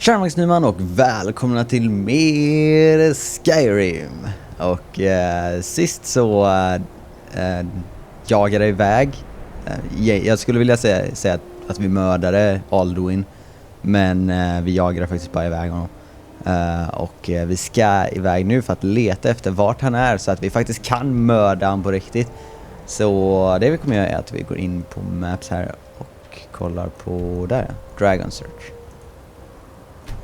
Tjena Max Nyman och välkomna till mer Skyrim. Och sist så jagade jag iväg. Jag skulle vilja säga att vi mördade Alduin, men vi jagade faktiskt bara iväg honom. Och vi ska iväg nu för att leta efter vart han är så att vi faktiskt kan mörda han på riktigt. Så det vi kommer göra är att vi går in på Maps här och kollar på där, Dragon Search.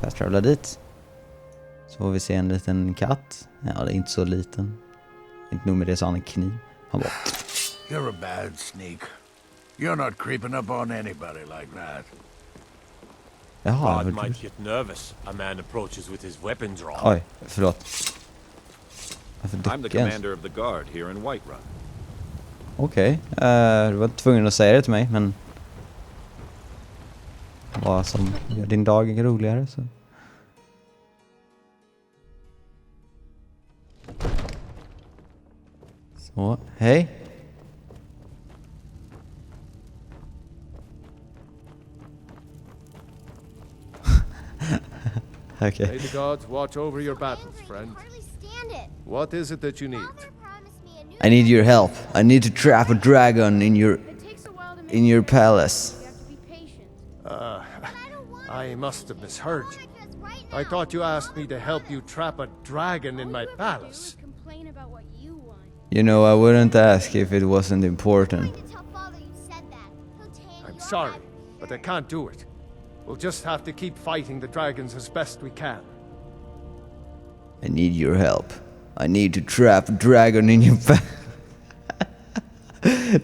Fast travla dit. Så får vi se en liten katt. Ja, det är inte så liten. Inte nog med det så han en kniv. Han bara... You're a bad sneak. You're not creeping up on anybody like that. Jaha, God might get nervous. A man approaches with his weapon drawn. Oj, förlåt. I'm the commander of the guard here in Whiterun. Okej, du var tvungen att säga det till mig, men... Vad som gör din dag roligare så... Så, hej. Okay. May the gods watch over your battles, friend. What is it that you need? I need your help. I need to trap a dragon in your palace. I must have misheard you. I thought you asked me to help you trap a dragon in my palace. You know, I wouldn't ask if it wasn't important. I'm sorry, but I can't do it. We'll just have to keep fighting the dragons as best we can. I need your help. I need to trap a dragon in your palace.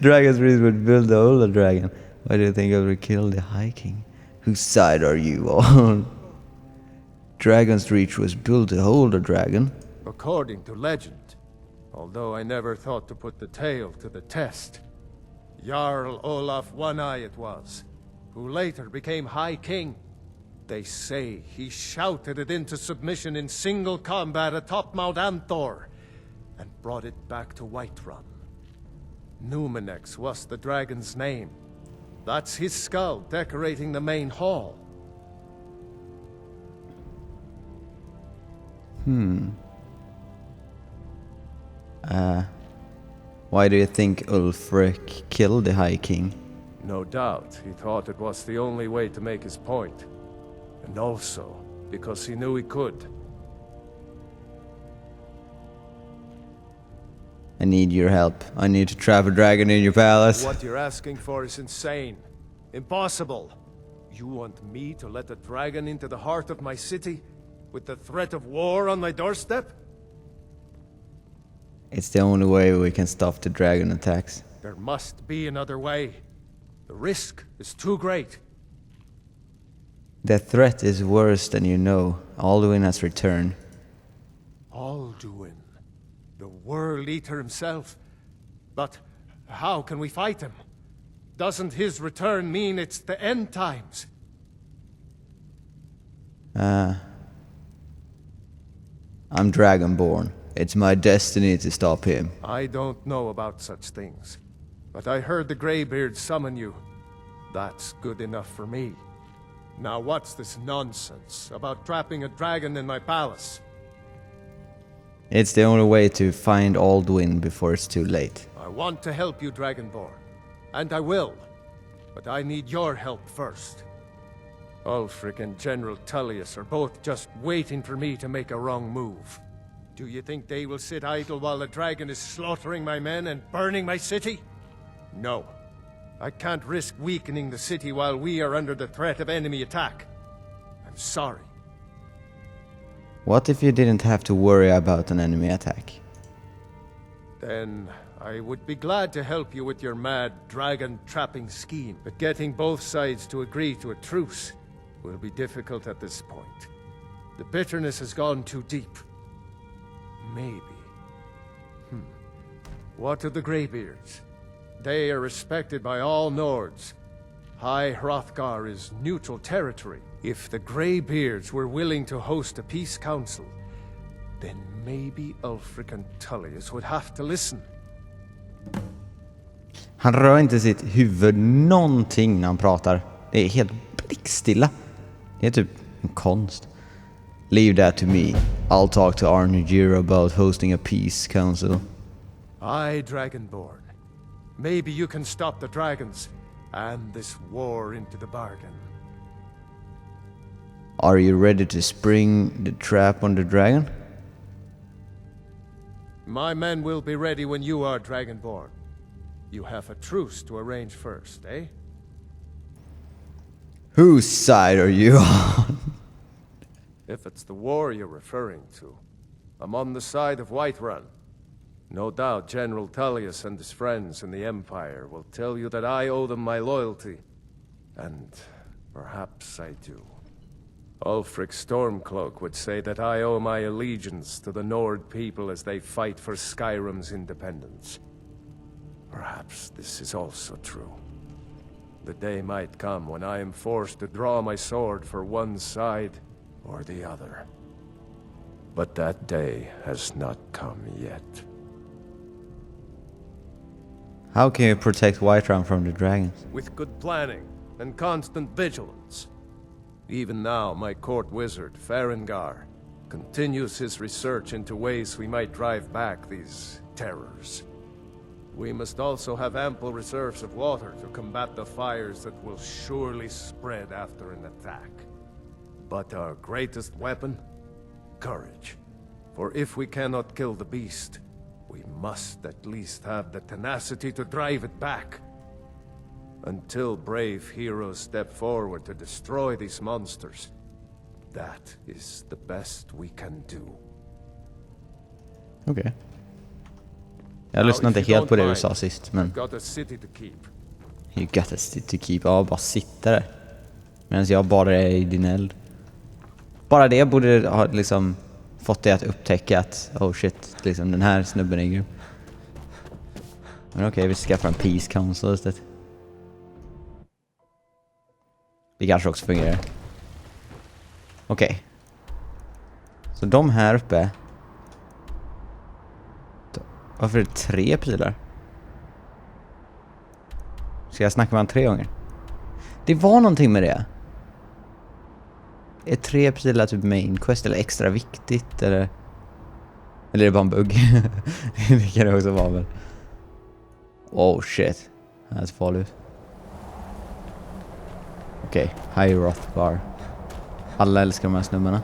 Dragon's Reach would build the older dragon. Why do you think I would kill the High King? Whose side are you on? Dragon's Reach was built to hold a dragon. According to legend, although I never thought to put the tale to the test, Jarl Olaf One-Eye it was, who later became High King. They say he shouted it into submission in single combat atop Mount Anthor, and brought it back to Whiterun. Numenex was the dragon's name. That's his skull decorating the main hall. Why do you think Ulfric killed the High King? No doubt he thought it was the only way to make his point. And also because he knew he could. I need your help. I need to trap a dragon in your palace. What you're asking for is insane. Impossible. You want me to let a dragon into the heart of my city with the threat of war on my doorstep? It's the only way we can stop the dragon attacks. There must be another way. The risk is too great. The threat is worse than you know. Alduin has returned. Alduin, the World Eater himself. But how can we fight him? Doesn't his return mean it's the end times? I'm Dragonborn. It's my destiny to stop him. I don't know about such things. But I heard the Greybeard summon you. That's good enough for me. Now what's this nonsense about trapping a dragon in my palace? It's the only way to find Alduin before it's too late. I want to help you, Dragonborn. And I will. But I need your help first. Ulfric and General Tullius are both just waiting for me to make a wrong move. Do you think they will sit idle while the dragon is slaughtering my men and burning my city? No. I can't risk weakening the city while we are under the threat of enemy attack. I'm sorry. What if you didn't have to worry about an enemy attack? Then I would be glad to help you with your mad dragon-trapping scheme. But getting both sides to agree to a truce will be difficult at this point. The bitterness has gone too deep. Maybe. What of the Greybeards? They are respected by all Nords. High Hrothgar is neutral territory. If the Greybeards were willing to host a peace council, then maybe Ulfric and Tullius would have to listen. Han rör inte sitt huvud någonting när han pratar. Det är helt blickstilla. Det är typ konst. Leave that to me. I'll talk to Arnegir about hosting a peace council. Aye, Dragonborn. Maybe you can stop the dragons and this war into the bargain. Are you ready to spring the trap on the dragon? My men will be ready when you are, Dragonborn. You have a truce to arrange first, eh? Whose side are you on? If it's the war you're referring to, I'm on the side of Whiterun. No doubt General Tullius and his friends in the Empire will tell you that I owe them my loyalty. And perhaps I do. Ulfric Stormcloak would say that I owe my allegiance to the Nord people as they fight for Skyrim's independence. Perhaps this is also true. The day might come when I am forced to draw my sword for one side or the other. But that day has not come yet. How can you protect Whiterun from the dragons? With good planning and constant vigilance. Even now, my court wizard, Farengar, continues his research into ways we might drive back these terrors. We must also have ample reserves of water to combat the fires that will surely spread after an attack. But our greatest weapon? Courage. For if we cannot kill the beast, we must at least have the tenacity to drive it back. Until brave heroes step forward to destroy these monsters, that is the best we can do. Okej. Jag lyssnade inte helt på det du sa sist, men... Got a city to keep. You got a city to keep. Ja, bara sitta där. Medan jag bara är i din eld. Bara det borde ha liksom fått dig att upptäcka att oh shit, liksom den här snubben är grym. Men okej, vi skaffar en peace council istället. Det kanske också fungerar. Okej. Så de här uppe. Varför är det 3 pilar? Ska jag snacka med honom 3 gånger? Det var någonting med det. Är 3 pilar typ main quest eller extra viktigt eller är det bara en bugg? Det kan det också vara väl. Oh shit. Det här är farligt. Okej, High Roth Bar. Alla älskar de här snubbarna.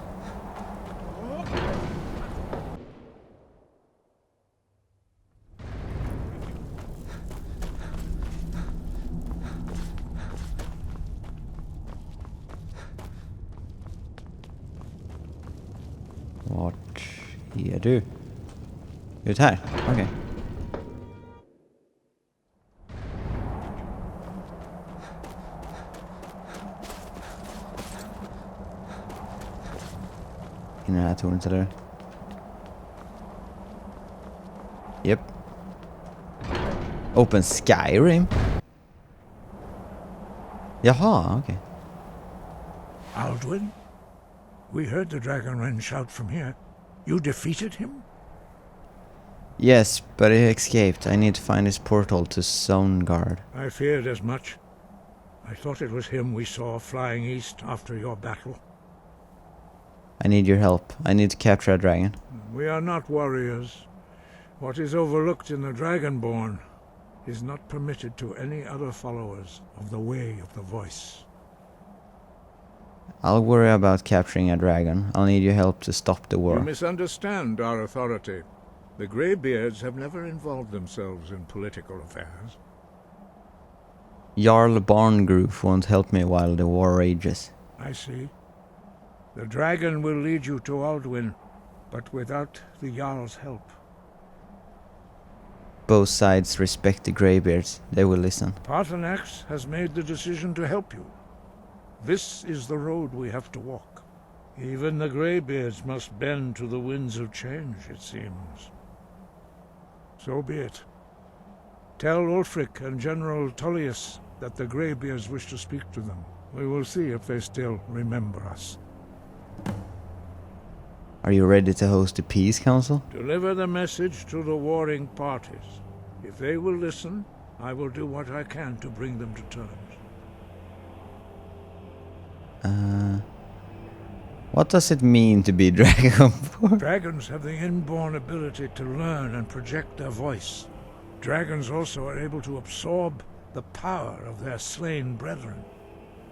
Vart är du? Ut här? Okej. In det här tornet eller? Yep. Open Skyrim? Jaha, okej. Alduin? We heard the dragon shout from here. You defeated him? Yes, but he escaped. I need to find his portal to Zoneguard. I feared as much. I thought it was him we saw flying east after your battle. I need your help. I need to capture a dragon. We are not warriors. What is overlooked in the Dragonborn is not permitted to any other followers of the Way of the Voice. I'll worry about capturing a dragon. I'll need your help to stop the war. You misunderstand our authority. The Greybeards have never involved themselves in political affairs. Jarl Barngroof won't help me while the war rages. I see. The dragon will lead you to Alduin, but without the Jarl's help. Both sides respect the Greybeards. They will listen. Paarthurnax has made the decision to help you. This is the road we have to walk. Even the Greybeards must bend to the winds of change, it seems. So be it. Tell Ulfric and General Tullius that the Greybeards wish to speak to them. We will see if they still remember us. Are you ready to host a peace council? Deliver the message to the warring parties. If they will listen, I will do what I can to bring them to terms. What does it mean to be dragonborn? Dragons have the inborn ability to learn and project their voice. Dragons also are able to absorb the power of their slain brethren.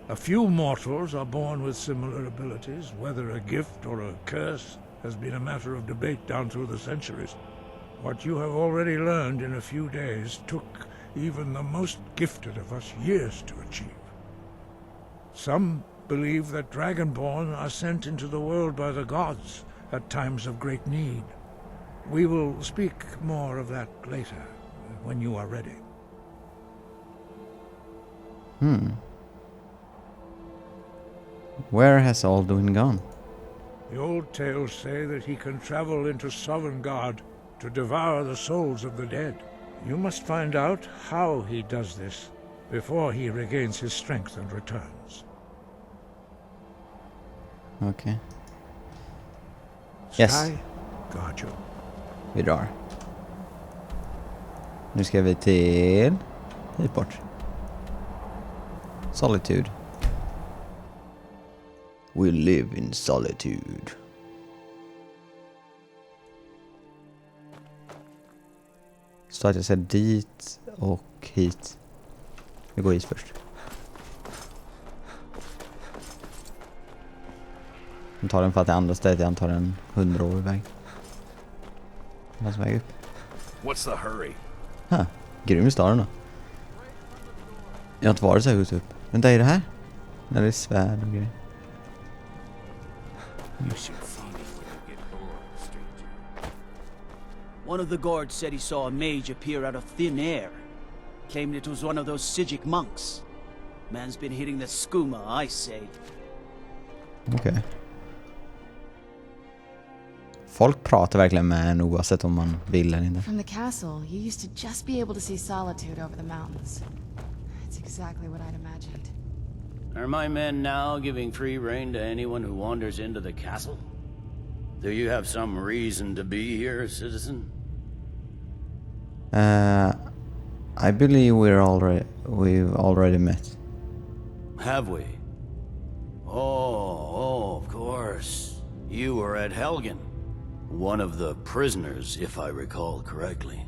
A few mortals are born with similar abilities. Whether a gift or a curse has been a matter of debate down through the centuries. What you have already learned in a few days took even the most gifted of us years to achieve. Some believe that Dragonborn are sent into the world by the gods at times of great need. We will speak more of that later, when you are ready. Where has Alduin gone? The old tales say that he can travel into Sovngarde to devour the souls of the dead. You must find out how he does this before he regains his strength and returns. Okej. Yes. Sky, guard you. Vi drar. Nu ska vi till... hit bort. Solitude. We live in solitude. Så att jag ser dit och hit. Vi går hit först. Jag tar den för att det andra stället jag antar en 100-årig väg. Vad väg upp? What's the hurry? Grym staden då. Jag har inte varit så här högt upp. Vänta, är det här? När det är svärd och grejer. You should see me when you get bored, stranger. One of the guards said he saw a mage appear out of thin air. Claimed it was one of those Sijic monks. Man's been hitting the skooma, I say. Okej. Folk pratar verkligen med en oavsett om man vill eller inte. From the castle, you used to just be able to see solitude over the mountains. It's exactly what I'd imagined. Are my men now giving free rein to anyone who wanders into the castle? Do you have some reason to be here, citizen? I believe we've already met. Have we? Oh, of course. You were at Helgen. One of the prisoners, if I recall correctly.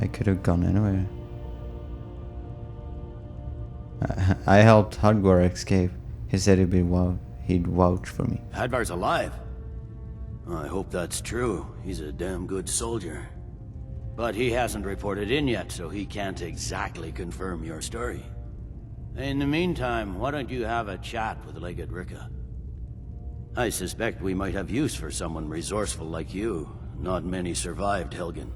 I could have gone anywhere. I helped Hadgar escape. He said he'd vouch for me. Hadvar's alive. I hope that's true. He's a damn good soldier. But he hasn't reported in yet, so he can't exactly confirm your story. In the meantime, why don't you have a chat with Legate Ricka? I suspect we might have use for someone resourceful like you. Not many survived Helgen.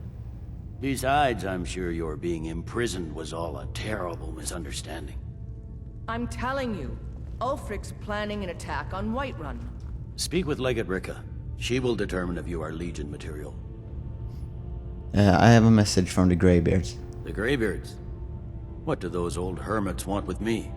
Besides, I'm sure your being imprisoned was all a terrible misunderstanding. I'm telling you, Ulfric's planning an attack on Whiterun. Speak with Legate Ricka. She will determine if you are Legion material. I have a message from the Greybeards. The Greybeards? What do those old hermits want with me?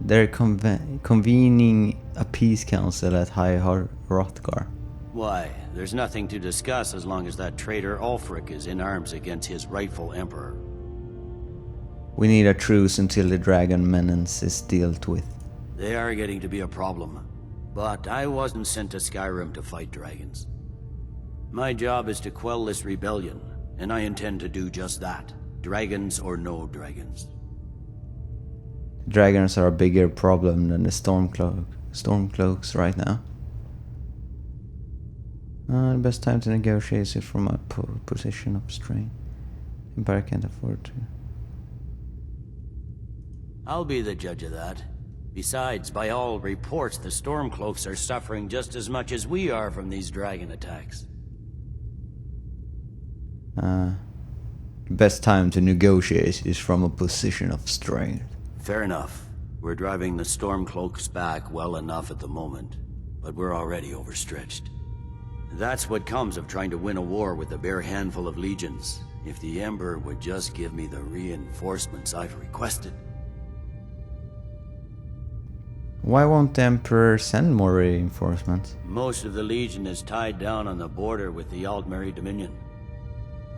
They're convening a peace council at High Hrothgar. Why, there's nothing to discuss as long as that traitor Ulfric is in arms against his rightful emperor. We need a truce until the dragon menace is dealt with. They are getting to be a problem. But I wasn't sent to Skyrim to fight dragons. My job is to quell this rebellion, and I intend to do just that. Dragons or no dragons. Dragons are a bigger problem than the Stormcloaks right now. The best time to negotiate is from a position of strain. Empire can't afford to. I'll be the judge of that. Besides, by all reports, the Stormcloaks are suffering just as much as we are from these dragon attacks. The best time to negotiate is from a position of strength. Fair enough. We're driving the Stormcloaks back well enough at the moment, but we're already overstretched. That's what comes of trying to win a war with a bare handful of legions. If the Emperor would just give me the reinforcements I've requested. Why won't the Emperor send more reinforcements? Most of the Legion is tied down on the border with the Altmeri Dominion.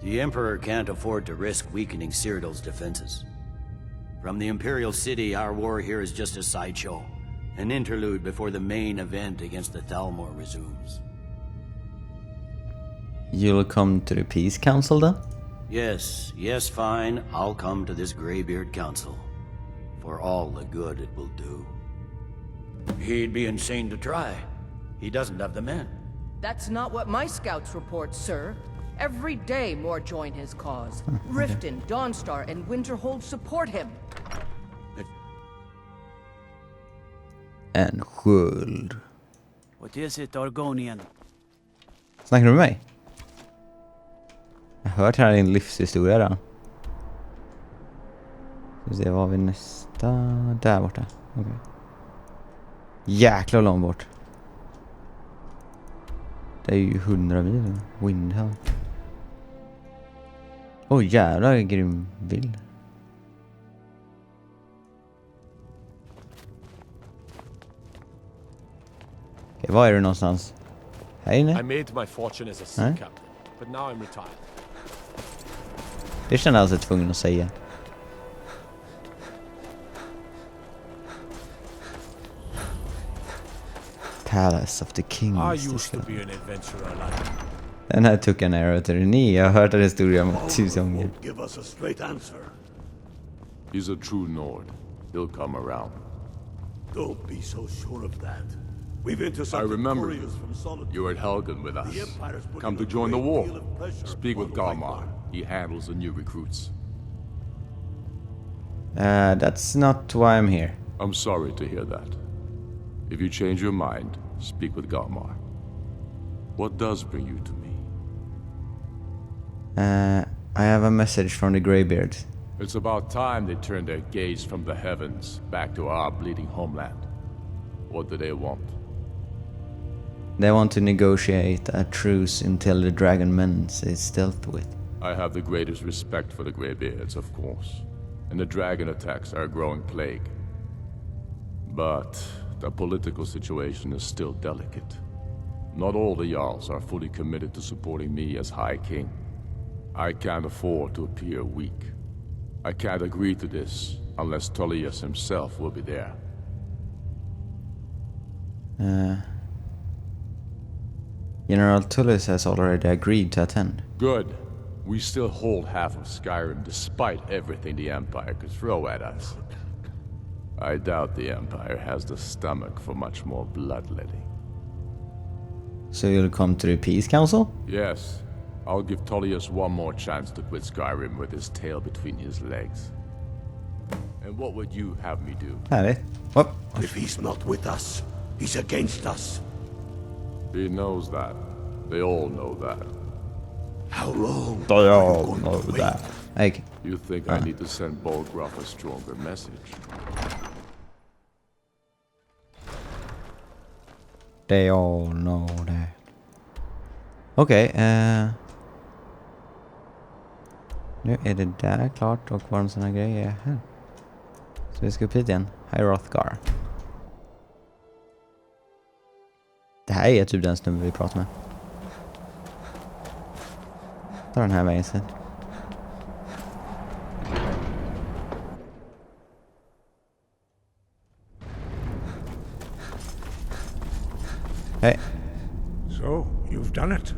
The Emperor can't afford to risk weakening Cyrodiil's defenses. From the Imperial City, our war here is just a sideshow. An interlude before the main event against the Thalmor resumes. You'll come to the Peace Council then? Yes, fine. I'll come to this Greybeard Council. For all the good it will do. He'd be insane to try. He doesn't have the men. That's not what my scouts report, sir. Every day more join his cause. Riften, Dawnstar, and Winterhold support him. En sköld. What is it, Argonian? Snackar du med mig? Jag har hört här din livshistoria då. Ska vi se, var vi nästa? Där borta. Okay. Jäkla långt bort. Det är ju 100 mil. Windhelm. Åh jävlar, grym vill. Okej, var är du någonstans? Här inne? I made my fortune as a sea captain, but now I'm retired. Det känner jag alltså tvungen att säga. Palace of the Kings. I used to be an adventurer like. Den här took an arrow to the knee. Jag har hört den historien 1000 gånger. Give us a straight answer. He's a true Nord. He'll come around. Don't be so sure of that. We've intercepted I remember couriers from Solitude. you were at Helgen with us. Come to join the war. Speak with Galmar. He handles the new recruits. That's not why I'm here. I'm sorry to hear that. If you change your mind, speak with Galmar. What does bring you to me? I have a message from the Greybeards. It's about time they turned their gaze from the heavens back to our bleeding homeland. What do they want? They want to negotiate a truce until the dragon men is stealth with. I have the greatest respect for the Greybeards, of course. And the dragon attacks are a growing plague. But the political situation is still delicate. Not all the Jarls are fully committed to supporting me as High King. I can't afford to appear weak. I can't agree to this unless Tullius himself will be there. General Tullius has already agreed to attend. Good. We still hold half of Skyrim despite everything the Empire could throw at us. I doubt the Empire has the stomach for much more bloodletting. So you'll come to the Peace Council? Yes. I'll give Tullius one more chance to quit Skyrim with his tail between his legs. And what would you have me do? Härligt. Whoop. If he's not with us, he's against us. He knows that. They all know that. How long? They all know that. Like, you think I need to send Bolgraf a stronger message? They all know that. Okej, nu är det där klart och var en sån här grej är här. Så vi ska upp hit igen. Hrothgar. Det här är typ den snubben vi pratar med. Ta den här vägen sen. Hej. So, you've done it.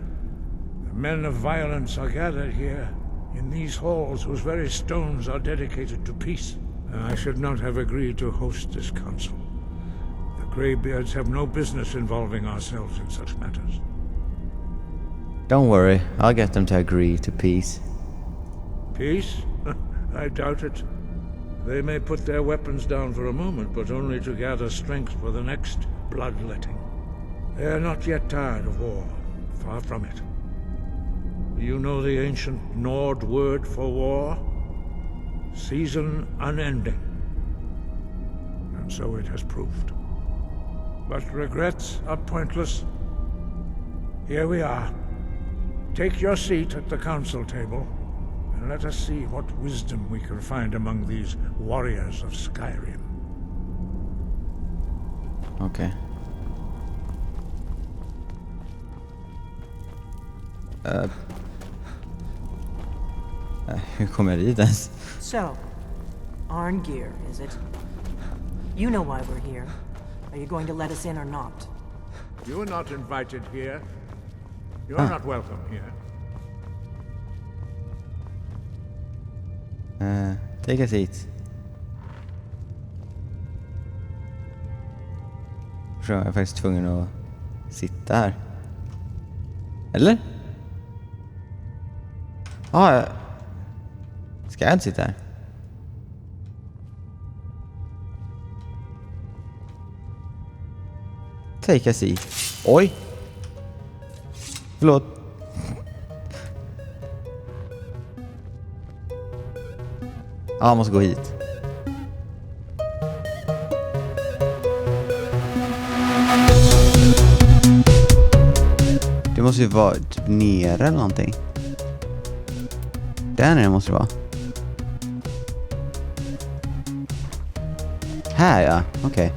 The men of violence are gathered here, in these halls whose very stones are dedicated to peace. And I should not have agreed to host this council. The Greybeards have no business involving ourselves in such matters. Don't worry, I'll get them to agree to peace. Peace? I doubt it. They may put their weapons down for a moment, but only to gather strength for the next bloodletting. They are not yet tired of war. Far from it. Do you know the ancient Nord word for war? Season unending. And so it has proved. But regrets are pointless. Here we are. Take your seat at the council table, and let us see what wisdom we can find among these warriors of Skyrim. Okay. Hur kommer jag dit ens? So, Arngeir, is it? You know why we're here. Are you going to let us in or not? You are not invited here. You are not welcome here. Take a seat. Så jag är faktiskt tvungen att sitta här. Eller? Ja, ska jag inte sitta här? Take a seat. Oj! Förlåt. Ja, jag måste gå hit. Det måste ju vara typ nere eller någonting. Där nere måste det vara. Här ja, okej.